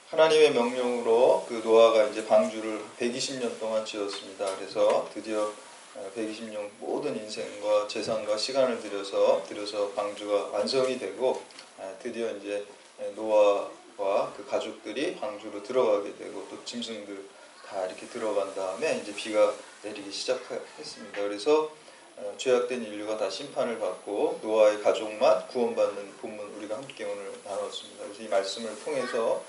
하나님의 명령으로 그 노아가 이제 방주를 120년 동안 지었습니다. 그래서 드디어 120년 모든 인생과 재산과 시간을 들여서 방주가 완성이 되고 드디어 이제 노아와 그 가족들이 방주로 들어가게 되고 또 짐승들 다 이렇게 들어간 다음에 이제 비가 내리기 시작했습니다. 그래서 죄악된 인류가 다 심판을 받고 노아의 가족만 구원받는 본문 우리가 함께 오늘 나눴습니다. 그래서 이 말씀을 통해서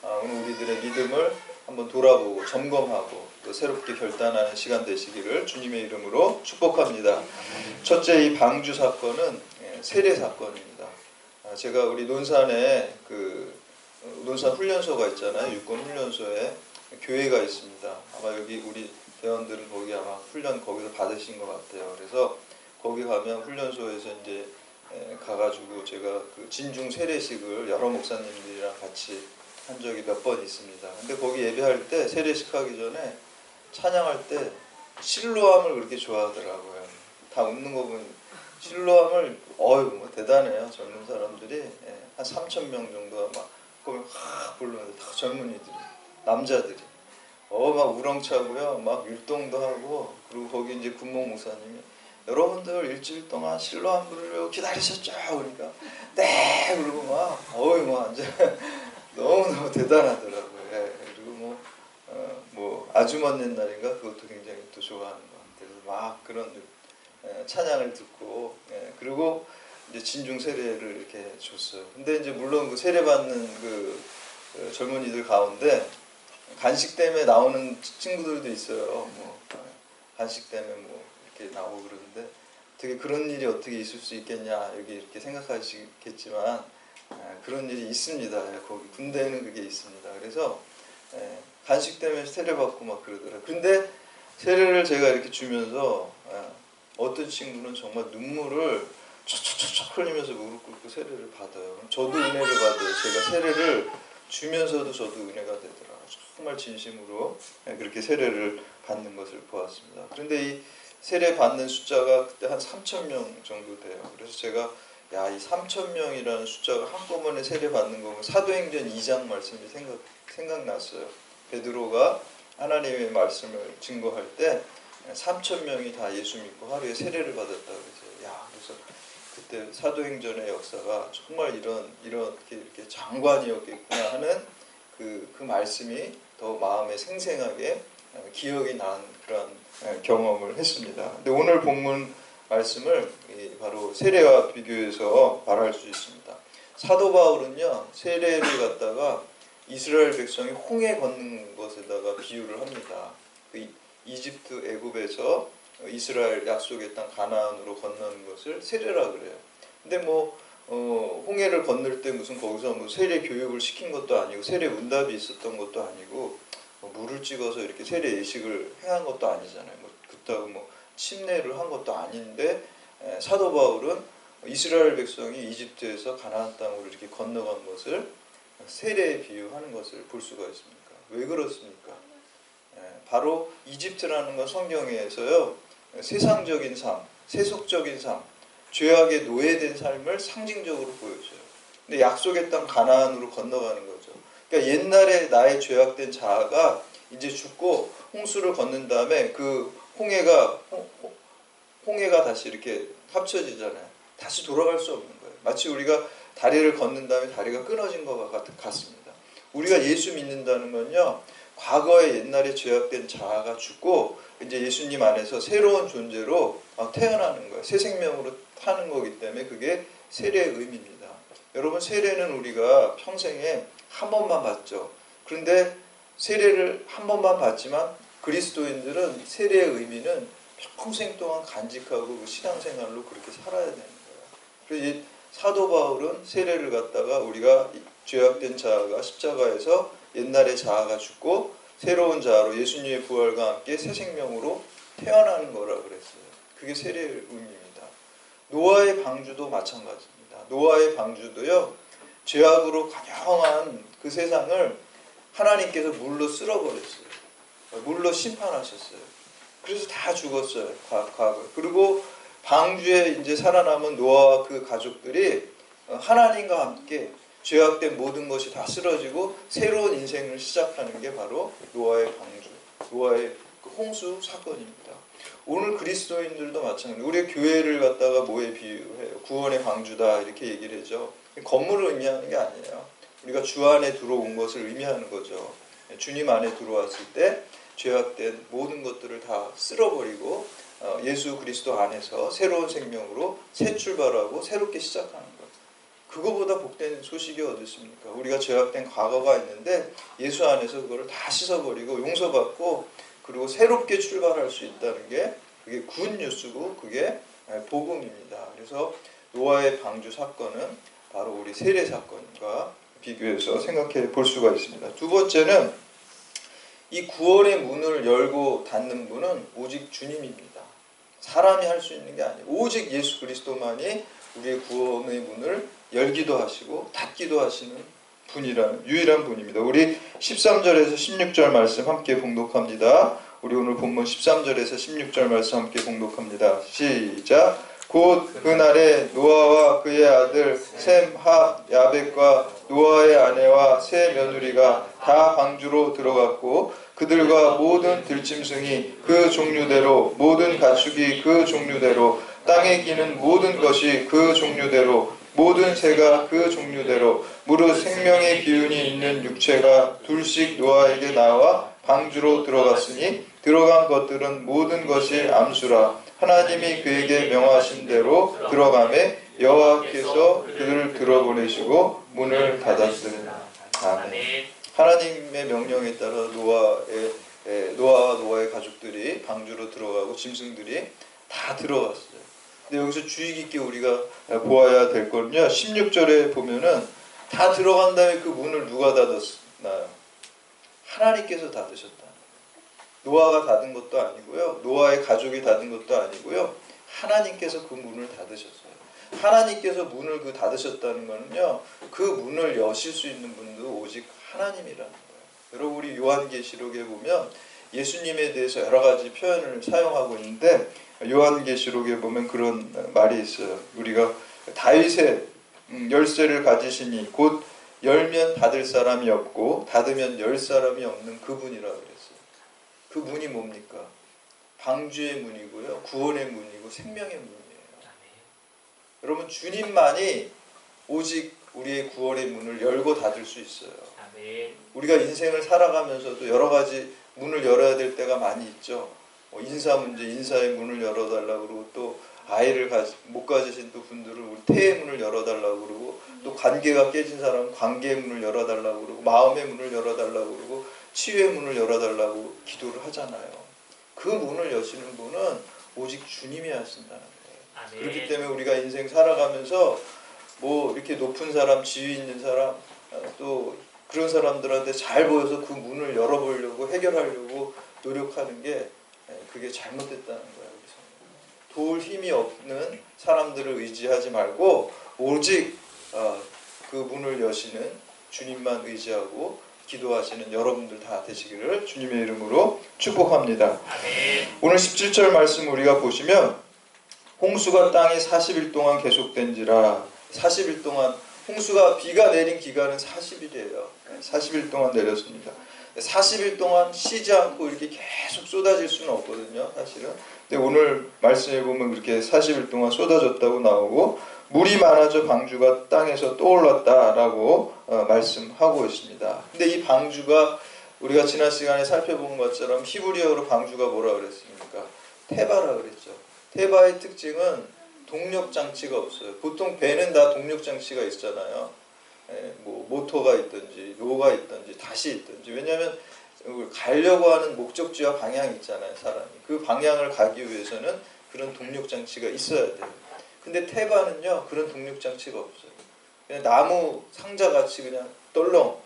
오늘 우리들의 믿음을 한번 돌아보고 점검하고 또 새롭게 결단하는 시간 되시기를 주님의 이름으로 축복합니다. 첫째, 이 방주 사건은 세례 사건입니다. 제가 우리 논산에 논산 훈련소가 있잖아요. 육군 훈련소에 교회가 있습니다. 아마 여기 우리 대원들은 거기 아마 훈련 거기서 받으신 것 같아요. 그래서 거기 가면 훈련소에서 이제 가가지고 제가 그 진중 세례식을 여러 목사님들이랑 같이 한 적이 몇 번 있습니다. 근데 거기 예배할 때 세례식 하기 전에 찬양할 때 실로암을 그렇게 좋아하더라고요. 다 웃는 거 보면 실로암을 뭐 대단해요. 젊은 사람들이 한 3,000명 정도가 막 거기 확 부르는데 다 젊은이들이 남자들이 막 우렁차고요. 막 율동도 하고 그리고 거기 이제 군목 목사님이 여러분들 일주일 동안 실로암 부르려고 기다리셨죠? 그러니까 네 그러고 막 완전 너무너무 대단하더라고요. 그리고 뭐 아주 먼 옛날인가 그것도 굉장히 또 좋아하는 것 같아요. 막 그런 찬양을 듣고 그리고 이제 진중 세례를 이렇게 줬어요. 근데 이제 물론 그 세례 받는 그 젊은이들 가운데 간식 때문에 나오는 친구들도 있어요. 간식 때문에 뭐 이렇게 나오고 그러는데 되게 그런 일이 어떻게 있을 수 있겠냐 여기 이렇게 생각하시겠지만 그런 일이 있습니다. 거기 군대에는 그게 있습니다. 그래서 간식 때문에 세례 받고 막 그러더라고요. 근데 세례를 제가 이렇게 주면서 어떤 친구는 정말 눈물을 촉촉촉 흘리면서 무릎 꿇고 세례를 받아요. 그럼 저도 은혜를 받아요. 제가 세례를 주면서도 저도 은혜가 되더라고요. 정말 진심으로 그렇게 세례를 받는 것을 보았습니다. 그런데 이 세례 받는 숫자가 그때 한 3,000명 정도 돼요. 그래서 제가 이 3,000명이라는 숫자가 한꺼번에 세례 받는 거면 사도행전 2장 말씀이 생각났어요. 베드로가 하나님의 말씀을 증거할 때 3,000명이 다 예수 믿고 하루에 세례를 받았다고 그랬어요. 그래서 그때 사도행전의 역사가 정말 이렇게 장관이었겠구나 하는 그 말씀이 더 마음에 생생하게 기억이 나는 그런 경험을 했습니다. 근데 오늘 본문 말씀을 바로 세례와 비교해서 말할 수 있습니다. 사도 바울은요 세례를 갖다가 이스라엘 백성이 홍해 건넌 것에다가 비유를 합니다. 그 이집트 애굽에서 이스라엘 약속의 땅 가나안으로 건너는 것을 세례라 그래요. 근데 홍해를 건널 때 무슨 거기서 세례 교육을 시킨 것도 아니고 세례 문답이 있었던 것도 아니고 물을 찍어서 이렇게 세례 예식을 행한 것도 아니잖아요. 그렇다고 침례를 한 것도 아닌데 사도 바울은 이스라엘 백성이 이집트에서 가나안 땅으로 이렇게 건너간 것을 세례에 비유하는 것을 볼 수가 있습니까? 왜 그렇습니까? 바로 이집트라는 건 성경에서요 세상적인 삶, 세속적인 삶, 죄악에 노예된 삶을 상징적으로 보여줘요. 근데 약속의 땅 가나안으로 건너가는 거죠. 그러니까 옛날에 나의 죄악된 자아가 이제 죽고 홍수를 걷는 다음에 그 홍해가 다시 이렇게 합쳐지잖아요. 다시 돌아갈 수 없는 거예요. 마치 우리가 다리를 걷는 다음에 다리가 끊어진 것과 같습니다. 우리가 예수 믿는다는 건요, 과거의 옛날에 죄악된 자아가 죽고 이제 예수님 안에서 새로운 존재로 태어나는 거예요. 새 생명으로 타는 거기 때문에 그게 세례의 의미입니다. 여러분, 세례는 우리가 평생에 한 번만 받죠. 그런데 세례를 한 번만 받지만 그리스도인들은 세례의 의미는 평생 동안 간직하고 그 신앙생활로 그렇게 살아야 되는 거예요. 그래서 사도 바울은 세례를 갖다가 우리가 죄악된 자아가 십자가에서 옛날의 자아가 죽고 새로운 자아로 예수님의 부활과 함께 새 생명으로 태어나는 거라 그랬어요. 그게 세례의 의미입니다. 노아의 방주도 마찬가지입니다. 노아의 방주도요, 죄악으로 가냘한 그 세상을 하나님께서 물로 쓸어버렸어요. 물로 심판하셨어요. 그래서 다 죽었어요. 과거. 그리고 방주에 이제 살아남은 노아와 그 가족들이 하나님과 함께 죄악된 모든 것이 다 쓰러지고 새로운 인생을 시작하는 게 바로 노아의 방주, 노아의 그 홍수 사건입니다. 오늘 그리스도인들도 마찬가지로 우리 교회를 갖다가 뭐에 비유해요? 구원의 방주다 이렇게 얘기를 하죠. 건물을 의미하는 게 아니에요. 우리가 주 안에 들어온 것을 의미하는 거죠. 주님 안에 들어왔을 때 죄악된 모든 것들을 다 쓸어버리고 예수 그리스도 안에서 새로운 생명으로 새 출발하고 새롭게 시작하는 것. 그거보다 복된 소식이 어디 있습니까? 우리가 죄악된 과거가 있는데 예수 안에서 그거를 다 씻어버리고 용서받고 그리고 새롭게 출발할 수 있다는 게 그게 굿뉴스고 그게 복음입니다. 그래서 노아의 방주 사건은 바로 우리 세례 사건과 비교해서 생각해 볼 수가 있습니다. 두 번째는 이 구원의 문을 열고 닫는 분은 오직 주님입니다. 사람이 할 수 있는 게 아니에요. 오직 예수 그리스도만이 우리의 구원의 문을 열기도 하시고 닫기도 하시는 분이라는 유일한 분입니다. 우리 13절에서 16절 말씀 함께 봉독합니다. 우리 오늘 본문 13절에서 16절 말씀 함께 봉독합니다. 시작. 곧 그날에 노아와 그의 아들 셈, 하, 야벳과 노아의 아내와 세 며느리가 다 방주로 들어갔고 그들과 모든 들짐승이 그 종류대로 모든 가축이 그 종류대로 땅에 기는 모든 것이 그 종류대로 모든 새가 그 종류대로 무릇 생명의 기운이 있는 육체가 둘씩 노아에게 나와 방주로 들어갔으니 들어간 것들은 모든 것이 암수라. 하나님이 그에게 명하신 대로 들어가매 여호와께서 그들을 들어보내시고 문을 닫았으리라. 아멘. 하나님의 명령에 따라 노아와 노아의 가족들이 방주로 들어가고 짐승들이 다 들어갔어요. 근데 여기서 주의 깊게 우리가 보아야 될 거는요. 16절에 보면은 다 들어간 다음에 그 문을 누가 닫았나요? 하나님께서 닫으셨다. 노아가 닫은 것도 아니고요. 노아의 가족이 닫은 것도 아니고요. 하나님께서 그 문을 닫으셨어요. 하나님께서 문을 그 닫으셨다는 거는요. 그 문을 여실 수 있는 분도 오직 하나님이라는 거예요. 여러분 우리 요한계시록에 보면 예수님에 대해서 여러 가지 표현을 사용하고 있는데 요한계시록에 보면 그런 말이 있어요. 우리가 다윗의 열쇠를 가지시니 곧 열면 닫을 사람이 없고 닫으면 열 사람이 없는 그분이라고 그랬어요. 그 문이 뭡니까? 방주의 문이고요. 구원의 문이고 생명의 문이에요. 여러분 주님만이 오직 우리의 구원의 문을 열고 닫을 수 있어요. 우리가 인생을 살아가면서도 여러 가지 문을 열어야 될 때가 많이 있죠. 인사 문제, 인사의 문을 열어달라고 그러고 또 아이를 못 가지신 또 분들은 우리 태의 문을 열어달라고 그러고 또 관계가 깨진 사람은 관계의 문을 열어달라고 그러고 마음의 문을 열어달라고 그러고 치유의 문을 열어달라고 기도를 하잖아요. 그 문을 여시는 분은 오직 주님이 하신다는 거예요. 아멘. 그렇기 때문에 우리가 인생 살아가면서 뭐 이렇게 높은 사람, 지위 있는 사람 또 그런 사람들한테 잘 보여서 그 문을 열어보려고 해결하려고 노력하는 게 그게 잘못됐다는 거예요. 도울 힘이 없는 사람들을 의지하지 말고 오직 그 문을 여시는 주님만 의지하고 기도하시는 여러분들 다 되시기를 주님의 이름으로 축복합니다. 오늘 17절 말씀 우리가 보시면 홍수가 땅에 40일 동안 계속된지라 40일 동안 홍수가 비가 내린 기간은 40일이에요. 40일 동안 내렸습니다. 40일 동안 쉬지 않고 이렇게 계속 쏟아질 수는 없거든요. 사실은. 근데 오늘 말씀에 보면 그렇게 40일 동안 쏟아졌다고 나오고 물이 많아져 방주가 땅에서 떠올랐다라고 말씀하고 있습니다. 근데 이 방주가 우리가 지난 시간에 살펴본 것처럼 히브리어로 방주가 뭐라 그랬습니까? 테바라 그랬죠. 테바의 특징은 동력 장치가 없어요. 보통 배는 다 동력 장치가 있잖아요. 뭐 모터가 있든지 노가 있든지 닷이 있든지. 왜냐하면 가려고 하는 목적지와 방향이 있잖아요. 사람이. 그 방향을 가기 위해서는 그런 동력 장치가 있어야 돼요. 근데 테바는요 그런 동력 장치가 없어요. 그냥 나무 상자 같이 그냥 덜렁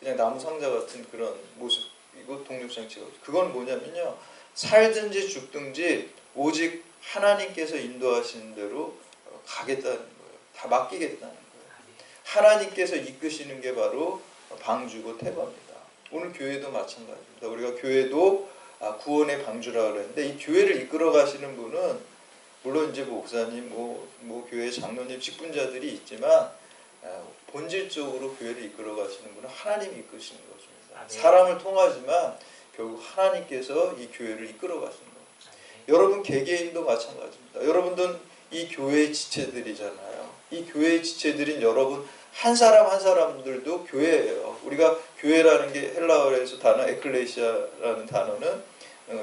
그냥 나무 상자 같은 그런 모습이고 동력 장치가 없어요. 그건 뭐냐면요 살든지 죽든지 오직 하나님께서 인도하시는 대로 가겠다는 거예요. 다 맡기겠다는 거예요. 하나님께서 이끄시는 게 바로 방주고 테바입니다. 오늘 교회도 마찬가지입니다. 우리가 교회도 구원의 방주라 그랬는데 이 교회를 이끌어 가시는 분은 물론 이제 목사님, 뭐 교회 장로님, 직분자들이 있지만 본질적으로 교회를 이끌어 가시는 분은 하나님이 이끄시는 것입니다. 아멘. 사람을 통하지만 결국 하나님께서 이 교회를 이끌어 가시는 겁니다. 여러분 개개인도 마찬가지입니다. 여러분들은 이 교회의 지체들이잖아요. 이 교회의 지체들인 여러분 한 사람 한 사람들도 교회예요. 우리가 교회라는 게 헬라어에서 단어 에클레시아라는 단어는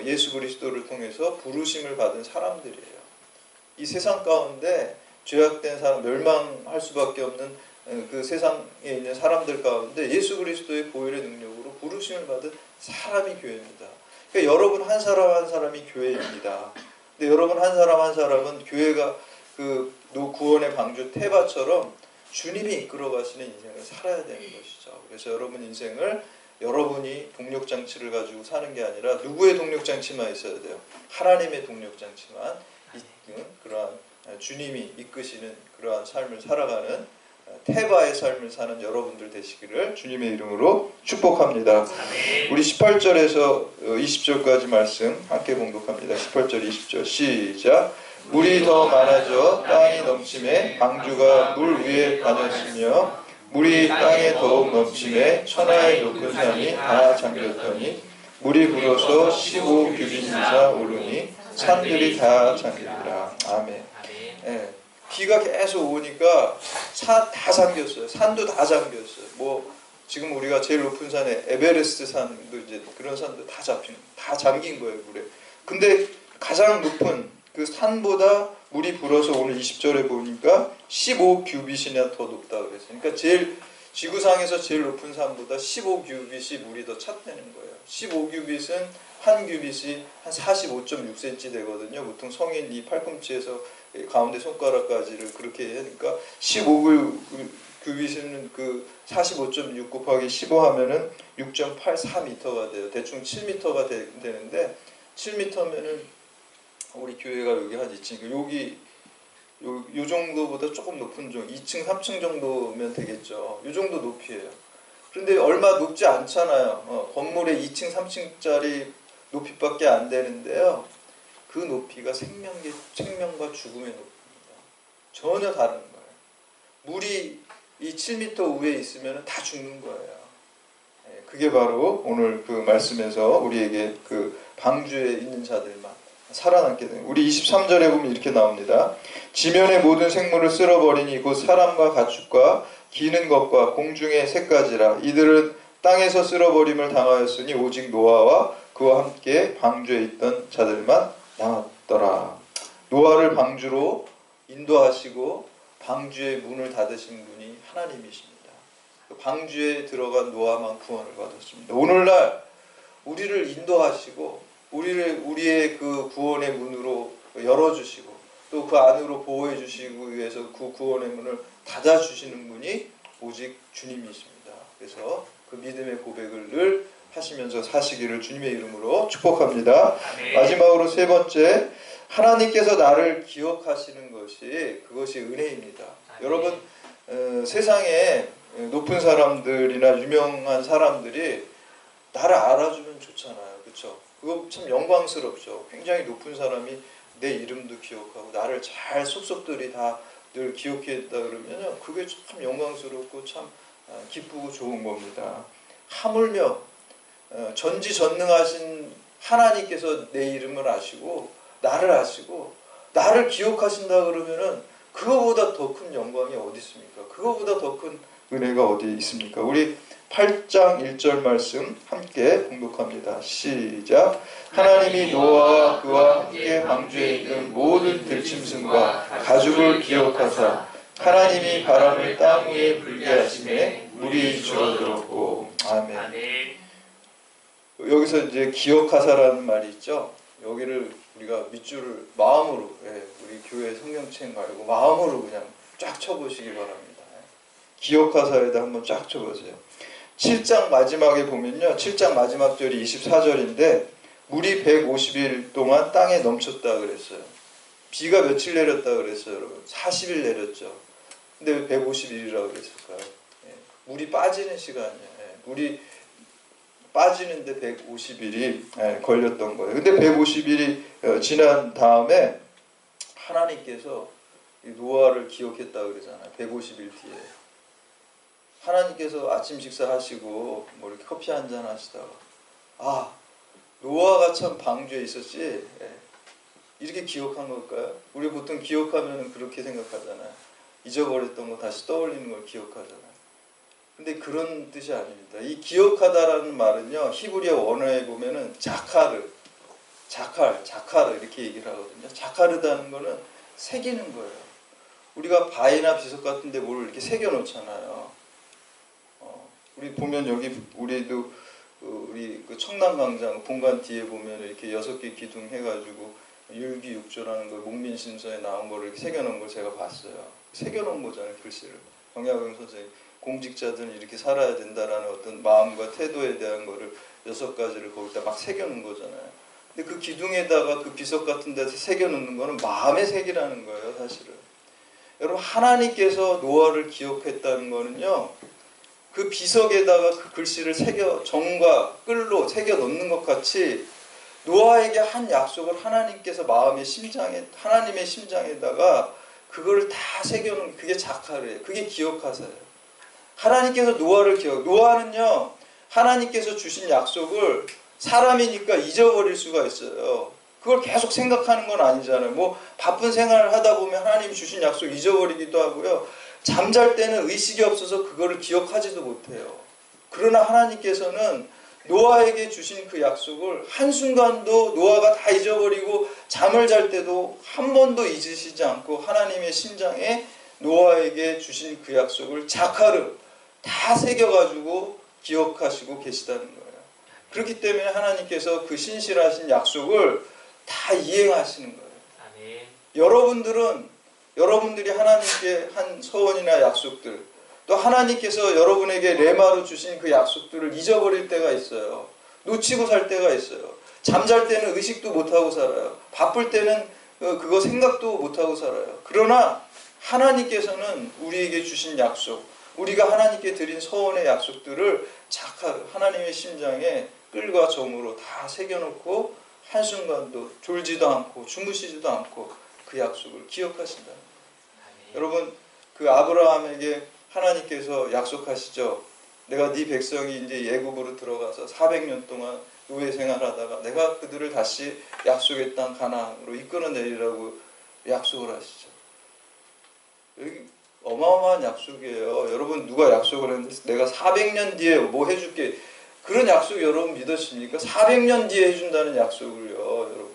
예수 그리스도를 통해서 부르심을 받은 사람들이에요. 이 세상 가운데 죄악된 사람, 멸망할 수밖에 없는 그 세상에 있는 사람들 가운데 예수 그리스도의 보혈의 능력으로 부르심을 받은 사람이 교회입니다. 그러니까 여러분 한 사람 한 사람이 교회입니다. 근데 여러분 한 사람 한 사람은 교회가 그 구원의 방주 태바처럼 주님이 이끌어 가시는 인생을 살아야 되는 것이죠. 그래서 여러분 인생을 여러분이 동력장치를 가지고 사는 게 아니라 누구의 동력장치만 있어야 돼요? 하나님의 동력장치만 있는 그러한 주님이 이끄시는 그러한 삶을 살아가는 태바의 삶을 사는 여러분들 되시기를 주님의 이름으로 축복합니다. 우리 18절에서 20절까지 말씀 함께 봉독합니다. 18절 20절 시작. 물이 더 많아져 땅이 넘침에 방주가 물 위에 다녔으며 물이 땅에 더욱 넘침에 천하의 높은 산이 다 잠겼더니 물이 불어서 15규빗 이상 오르니 산들이 다 잠기더라. 아멘. 예, 비가 계속 오니까 산 다 잠겼어요. 산도 다 잠겼어요. 뭐 지금 우리가 제일 높은 산에 에베레스트 산도 이제 그런 산도 다 잠긴 거예요, 물에. 근데 가장 높은 그 산보다 물이 불어서 오늘 20절에 보니까 15규빗이나 더 높다 그랬어요. 그러니까 제일 지구상에서 제일 높은 산보다 15규빗이 물이 더 찼다는 거예요. 15규빗은 한 규빗이 한 45.6cm 되거든요. 보통 성인 이 팔꿈치에서 가운데 손가락까지를 그렇게 하니까 15규빗은 그 45.6 곱하기 15 하면은 6.84m가 돼요. 대충 7m가 되는데 7m면은 우리 교회가 여기 한 2층, 여기 요 정도보다 조금 높은 정 2층, 3층 정도면 되겠죠. 요 정도 높이에요. 그런데 얼마 높지 않잖아요. 건물의 2층, 3층짜리 높이밖에 안 되는데요. 그 높이가 생명과 죽음의 높이입니다. 전혀 다른 거예요. 물이 이 7m 위에 있으면 다 죽는 거예요. 그게 바로 오늘 그 말씀에서 우리에게 그 방주에 있는 자들만 살아남게 됩니다. 우리 23절에 보면 이렇게 나옵니다. 지면의 모든 생물을 쓸어버리니 곧 사람과 가축과 기는 것과 공중의 새까지라. 이들은 땅에서 쓸어버림을 당하였으니 오직 노아와 그와 함께 방주에 있던 자들만 남았더라. 노아를 방주로 인도하시고 방주의 문을 닫으신 분이 하나님이십니다. 방주에 들어간 노아만 구원을 받았습니다. 오늘날 우리를 인도하시고 우리의 그 구원의 문으로 열어주시고 또 그 안으로 보호해 주시기 위해서 그 구원의 문을 닫아주시는 분이 오직 주님이십니다. 그래서 그 믿음의 고백을 늘 하시면서 사시기를 주님의 이름으로 축복합니다. 마지막으로 세 번째, 하나님께서 나를 기억하시는 그것이 은혜입니다. 여러분 세상에 높은 사람들이나 유명한 사람들이 나를 알아주면 좋잖아요. 그렇죠? 그거 참 영광스럽죠. 굉장히 높은 사람이 내 이름도 기억하고 나를 잘 속속들이 다 늘 기억했다 그러면 그게 참 영광스럽고 참 기쁘고 좋은 겁니다. 하물며 전지전능하신 하나님께서 내 이름을 아시고 나를 아시고 나를 기억하신다 그러면은 그거보다 더 큰 영광이 어디 있습니까? 그거보다 더 큰 은혜가 어디 있습니까? 우리 8장 1절 말씀 함께 봉독합니다. 시작. 하나님이 노아와 그와 함께 방주에 있는 모든 들짐승과 가축을 기억하사 하나님이 바람을 땅 위에 불게 하시매 물이 줄어들었고. 아멘. 여기서 이제 기억하사라는 말이 있죠. 여기를 우리가 밑줄을 마음으로, 우리 교회 성경책 말고 마음으로 그냥 쫙 쳐보시기 바랍니다. 기억하사에다 한번 쫙 쳐보세요. 7장 마지막에 보면요, 7장 마지막 절이 24절인데 물이 150일 동안 땅에 넘쳤다 그랬어요. 비가 며칠 내렸다 그랬어요, 여러분? 40일 내렸죠. 근데 왜 150일이라고 그랬을까요? 물이 빠지는 시간이에요. 물이 빠지는데 150일이 걸렸던 거예요. 근데 150일이 지난 다음에 하나님께서 노아를 기억했다 그러잖아요. 150일 뒤에. 하나님께서 아침 식사하시고 뭐 이렇게 커피 한잔 하시다가 아, 노아가 참 방주에 있었지, 이렇게 기억한 걸까요? 우리 보통 기억하면 그렇게 생각하잖아요. 잊어버렸던 거 다시 떠올리는 걸 기억하잖아요. 근데 그런 뜻이 아닙니다. 이 기억하다라는 말은요, 히브리어 원어에 보면은 자카르 이렇게 얘기를 하거든요. 자카르다는 거는 새기는 거예요. 우리가 바위나 비석 같은 데 뭘 이렇게 새겨 놓잖아요. 우리 보면 여기 우리도 우리 그 청남광장 본관 뒤에 보면 이렇게 6개 기둥 해가지고 율기육조라는 거 목민신서에 나온 거를 이렇게 새겨놓은 걸 제가 봤어요. 새겨놓은 거잖아요, 글씨를. 정약용 선생님, 공직자들은 이렇게 살아야 된다라는 어떤 마음과 태도에 대한 거를 6가지를 거기다 막 새겨놓은 거잖아요. 근데 그 기둥에다가 그 비석 같은 데서 새겨놓는 거는 마음의 색이라는 거예요, 사실은. 여러분, 하나님께서 노아를 기억했다는 거는요, 그 비석에다가 그 글씨를 새겨 정과 끌로 새겨 넣는 것 같이 노아에게 한 약속을 하나님께서 마음의 심장에, 하나님의 심장에다가 그걸 다 새겨놓은, 그게 자카르예요. 그게 기억하세요. 하나님께서 노아를 노아는요, 하나님께서 주신 약속을 사람이니까 잊어버릴 수가 있어요. 그걸 계속 생각하는 건 아니잖아요. 뭐 바쁜 생활을 하다 보면 하나님이 주신 약속 잊어버리기도 하고요. 잠잘 때는 의식이 없어서 그거를 기억하지도 못해요. 그러나 하나님께서는 노아에게 주신 그 약속을 한순간도 노아가 다 잊어버리고 잠을 잘 때도 한 번도 잊으시지 않고 하나님의 심장에 노아에게 주신 그 약속을 자카르 다 새겨가지고 기억하시고 계시다는 거예요. 그렇기 때문에 하나님께서 그 신실하신 약속을 다 이행하시는 거예요. 아멘. 여러분들이 하나님께 한 서원이나 약속들, 또 하나님께서 여러분에게 레마로 주신 그 약속들을 잊어버릴 때가 있어요. 놓치고 살 때가 있어요. 잠잘 때는 의식도 못하고 살아요. 바쁠 때는 그거 생각도 못하고 살아요. 그러나 하나님께서는 우리에게 주신 약속, 우리가 하나님께 드린 서원의 약속들을 하나님의 심장에 끈과 점으로 다 새겨놓고 한순간도 졸지도 않고 주무시지도 않고 그 약속을 기억하신다. 여러분, 그 아브라함에게 하나님께서 약속하시죠. 내가 네 백성이 이제 애굽으로 들어가서 400년 동안 노예 생활하다가 내가 그들을 다시 약속의 땅 가나안으로 이끌어내리라고 약속을 하시죠. 여기 어마어마한 약속이에요. 여러분, 누가 약속을 했는데 내가 400년 뒤에 뭐 해줄게, 그런 약속 여러분 믿으십니까? 400년 뒤에 해준다는 약속을요, 여러분.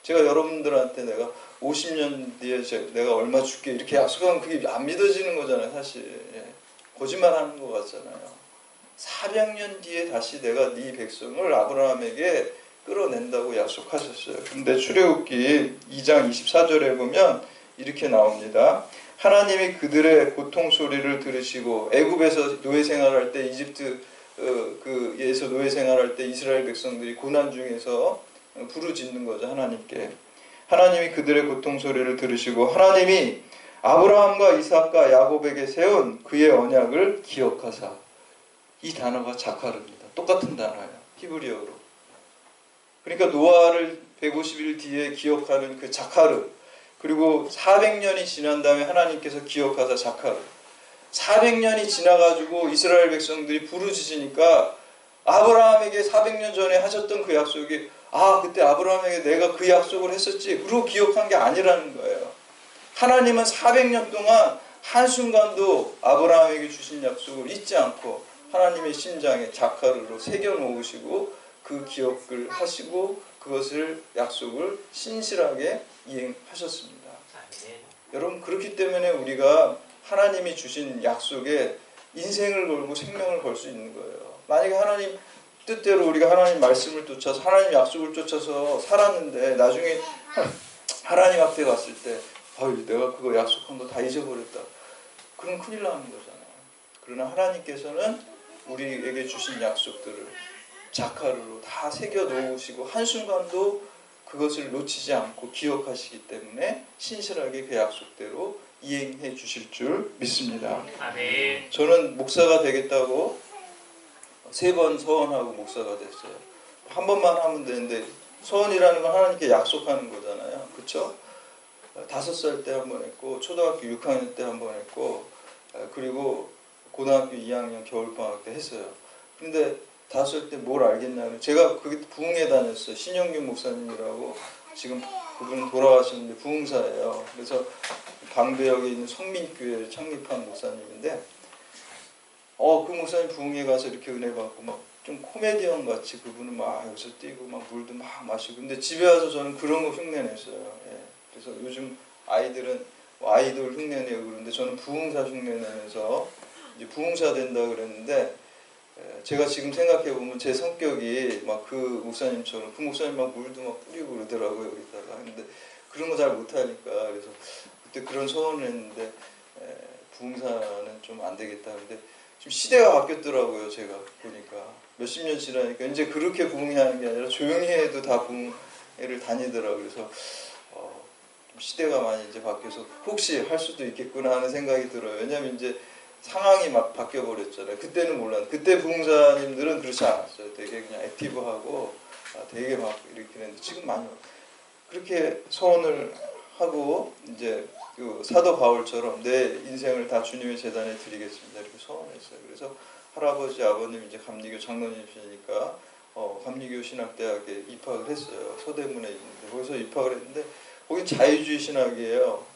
제가 여러분들한테 내가 50년 뒤에 내가 얼마 줄게 이렇게 약속하면 그게 안 믿어지는 거잖아요, 사실. 거짓말하는 것 같잖아요. 400년 뒤에 다시 내가 네 백성을 아브라함에게 끌어낸다고 약속하셨어요. 근데 출애굽기 2장 24절에 보면 이렇게 나옵니다. 하나님이 그들의 고통 소리를 들으시고 애굽에서 노예 생활할 때 이집트에서 노예 생활할 때 이스라엘 백성들이 고난 중에서 부르짖는 거죠, 하나님께. 하나님이 그들의 고통 소리를 들으시고 하나님이 아브라함과 이삭과 야곱에게 세운 그의 언약을 기억하사. 이 단어가 자카르입니다. 똑같은 단어예요, 히브리어로. 그러니까 노아를 150일 뒤에 기억하는 그 자카르, 그리고 400년이 지난 다음에 하나님께서 기억하사 자카르. 400년이 지나가지고 이스라엘 백성들이 부르짖으니까 아브라함에게 400년 전에 하셨던 그 약속이, 아, 그때 아브라함에게 내가 그 약속을 했었지, 그러고 기억한 게 아니라는 거예요. 하나님은 400년 동안 한순간도 아브라함에게 주신 약속을 잊지 않고 하나님의 심장에 자카르로 새겨놓으시고 그 기억을 하시고 그것을 약속을 신실하게 이행하셨습니다. 여러분, 그렇기 때문에 우리가 하나님이 주신 약속에 인생을 걸고 생명을 걸 수 있는 거예요. 만약에 하나님 뜻대로 우리가 하나님 말씀을 쫓아서 하나님 약속을 쫓아서 살았는데 나중에 하나님 앞에 갔을 때 아유, 내가 그거 약속한 거 다 잊어버렸다. 그럼 큰일 나는 거잖아요. 그러나 하나님께서는 우리에게 주신 약속들을 자카르로 다 새겨 놓으시고 한순간도 그것을 놓치지 않고 기억하시기 때문에 신실하게 그 약속대로 이행해 주실 줄 믿습니다. 아멘. 저는 목사가 되겠다고 3번 서원하고 목사가 됐어요. 한 번만 하면 되는데 서원이라는 건 하나님께 약속하는 거잖아요. 그렇죠? 5살 때 한 번 했고 초등학교 6학년 때 한 번 했고 그리고 고등학교 2학년 겨울방학 때 했어요. 근데 5살 때 뭘 알겠냐면 제가 그게 부흥회 다녔어요. 신영균 목사님이라고 지금 그분은 돌아가셨는데 부흥사예요. 그래서 방배역에 있는 성민교회를 창립한 목사님인데 그 목사님 부흥회 가서 이렇게 은혜 받고 막 좀 코미디언 같이 그분은 막 여기서 뛰고 막 물도 막 마시고 근데 집에 와서 저는 그런 거 흉내냈어요. 예. 그래서 요즘 아이들은 아이돌 흉내내고 그러는데 저는 부흥사 흉내내면서 이제 부흥사 된다 그랬는데 제가 지금 생각해 보면 제 성격이 막 그 목사님처럼 그 목사님 막 물도 막 뿌리고 그러더라고요 여기다가. 근데 그런 거 잘 못하니까 그래서 그때 그런 소원을 했는데 부흥사는 좀 안 되겠다. 근데 지금 시대가 바뀌었더라고요. 제가 보니까 몇십 년 지나니까 이제 그렇게 부흥회하는 게 아니라 조용히 해도 다 부흥회를 다니더라고요. 그래서 좀 시대가 많이 이제 바뀌어서 혹시 할 수도 있겠구나 하는 생각이 들어요. 왜냐하면 이제 상황이 막 바뀌어 버렸잖아요. 그때는 몰랐는데 그때 부흥사님들은 그렇지 않았어요. 되게 그냥 액티브하고 되게 막 이렇게 했는데 지금 많이 그렇게 소원을 하고 이제 그 사도 바울처럼 내 인생을 다 주님의 재단에 드리겠습니다 이렇게 소원했어요. 그래서 할아버지 아버님 이제 감리교 장로님이시니까 감리교 신학대학에 입학을 했어요. 서대문에 있는데 거기서 입학을 했는데 거기 자유주의 신학이에요.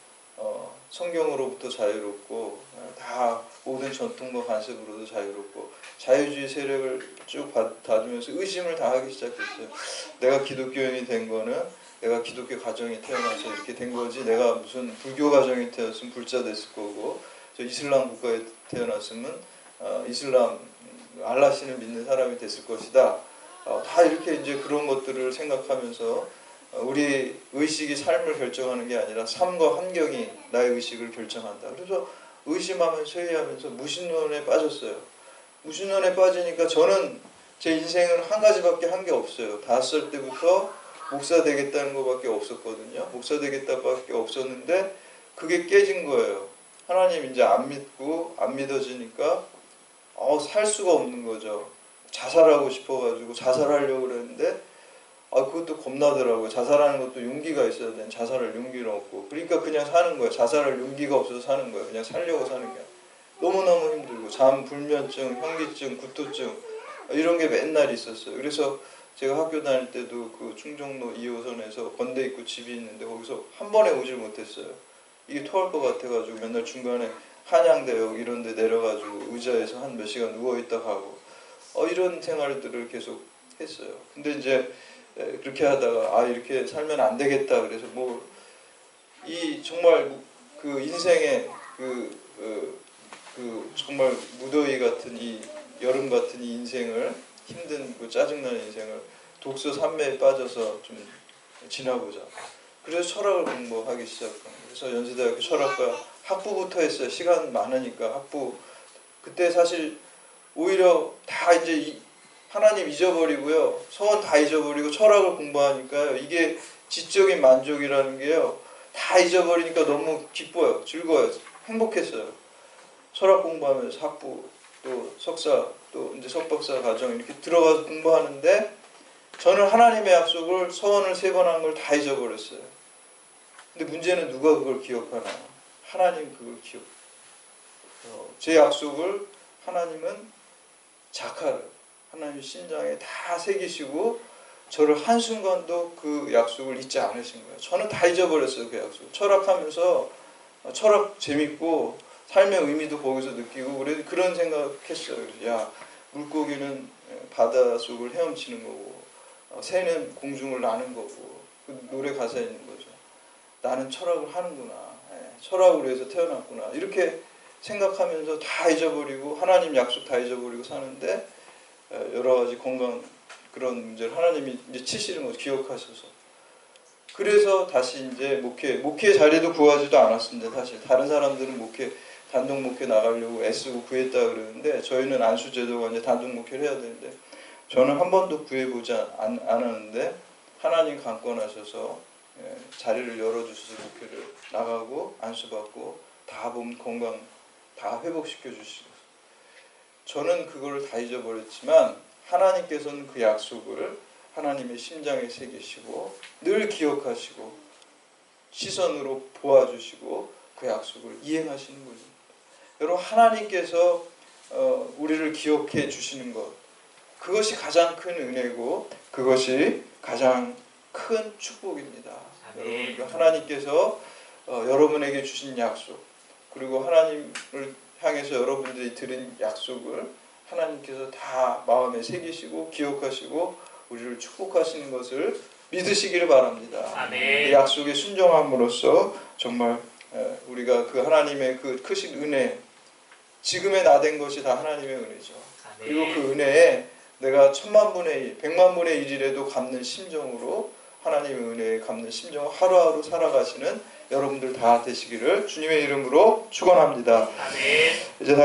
성경으로부터 자유롭고 다 모든 전통과 관습으로도 자유롭고 자유주의 세력을 쭉 다주면서 의심을 다 하기 시작했어요. 내가 기독교인이 된 거는 내가 기독교 가정에 태어나서 이렇게 된 거지 내가 무슨 불교 가정에 태어났으면 불자 됐을 거고 저 이슬람 국가에 태어났으면 이슬람 알라신을 믿는 사람이 됐을 것이다. 다 이렇게 이제 그런 것들을 생각하면서 우리 의식이 삶을 결정하는 게 아니라 삶과 환경이 나의 의식을 결정한다. 그래서 의심하면서 회의하면서 무신론에 빠졌어요. 무신론에 빠지니까 저는 제 인생은 한 가지밖에 한 게 없어요. 5살 때부터 목사 되겠다는 것밖에 없었거든요. 목사 되겠다밖에 없었는데 그게 깨진 거예요. 하나님 이제 안 믿고 안 믿어지니까 살 수가 없는 거죠. 자살하고 싶어가지고 자살하려고 그랬는데 그것도 겁나더라고요. 자살하는 것도 용기가 있어야 돼. 자살할 용기는 없고. 그러니까 그냥 사는 거예요. 자살할 용기가 없어서 사는 거예요. 그냥 살려고 사는 게. 너무너무 힘들고 잠, 불면증, 현기증, 구토증 이런 게 맨날 있었어요. 그래서 제가 학교 다닐 때도 그 충정로 2호선에서 건대 입구 집이 있는데 거기서 한 번에 오질 못했어요. 이게 토할 것 같아가지고 맨날 중간에 한양대역 이런 데 내려가지고 의자에서 한 몇 시간 누워있다 가고 이런 생활들을 계속 했어요. 근데 이제 그렇게 하다가 이렇게 살면 안 되겠다 그래서 이 정말 그 인생의 그 정말 무더위 같은 이 여름 같은 이 인생을 힘든 그 짜증나는 인생을 독서 삼매에 빠져서 좀 지나보자. 그래서 철학을 공부하기 시작한 거예요. 그래서 연세대학교 철학과 학부부터 했어요. 시간 많으니까 학부. 그때 사실 오히려 다 이제 하나님 잊어버리고요. 소원 다 잊어버리고 철학을 공부하니까요. 이게 지적인 만족이라는 게요. 다 잊어버리니까 너무 기뻐요. 즐거워요. 행복했어요. 철학 공부하면서 학부 또 석사 또 이제 석박사 과정 이렇게 들어가서 공부하는데 저는 하나님의 약속을 서원을 3번 한 걸 다 잊어버렸어요. 근데 문제는 누가 그걸 기억하나? 하나님 그걸 제 약속을 하나님은 자카를 하나님 심장에 다 새기시고 저를 한순간도 그 약속을 잊지 않으신 거예요. 저는 다 잊어버렸어요. 그 약속. 철학하면서 철학 재밌고 삶의 의미도 거기서 느끼고 그런 생각했어요. 야, 물고기는 바닷속을 헤엄치는 거고 새는 공중을 나는 거고 그 노래 가사에 있는 거죠. 나는 철학을 하는구나. 철학으로 해서 태어났구나. 이렇게 생각하면서 다 잊어버리고 하나님 약속 다 잊어버리고 사는데 여러 가지 건강 그런 문제를 하나님이 이제 치시는 거죠. 기억하셔서. 그래서 다시 이제 목회 자리도 구하지도 않았습니다. 사실 다른 사람들은 단독 목회 나가려고 애쓰고 구했다 그러는데 저희는 안수제도가 이제 단독 목회를 해야 되는데 저는 한 번도 구해보지 않았는데 하나님 강권하셔서 자리를 열어주셔서 목회를 나가고 안수받고 다 몸 건강 다 회복시켜 주시고 저는 그걸 다 잊어버렸지만 하나님께서는 그 약속을 하나님의 심장에 새기시고 늘 기억하시고 시선으로 보아주시고 그 약속을 이행하시는 거죠. 여러분 하나님께서 우리를 기억해 주시는 것, 그것이 가장 큰 은혜고 그것이 가장 큰 축복입니다. 여러분, 하나님께서 여러분에게 주신 약속, 그리고 하나님을 향해서 여러분들이 드린 약속을 하나님께서 다 마음에 새기시고 기억하시고 우리를 축복하시는 것을 믿으시기를 바랍니다. 그 약속에 순종함으로써 정말 우리가 그 하나님의 그 크신 은혜, 지금의 나 된 것이 다 하나님의 은혜죠. 그리고 그 은혜에 내가 1000만분의 1, 100만분의 1이라도 갚는 심정으로 하나님의 은혜에 갚는 심정으로 하루하루 살아가시는 여러분들 다 되시기를 주님의 이름으로 축원합니다. 이제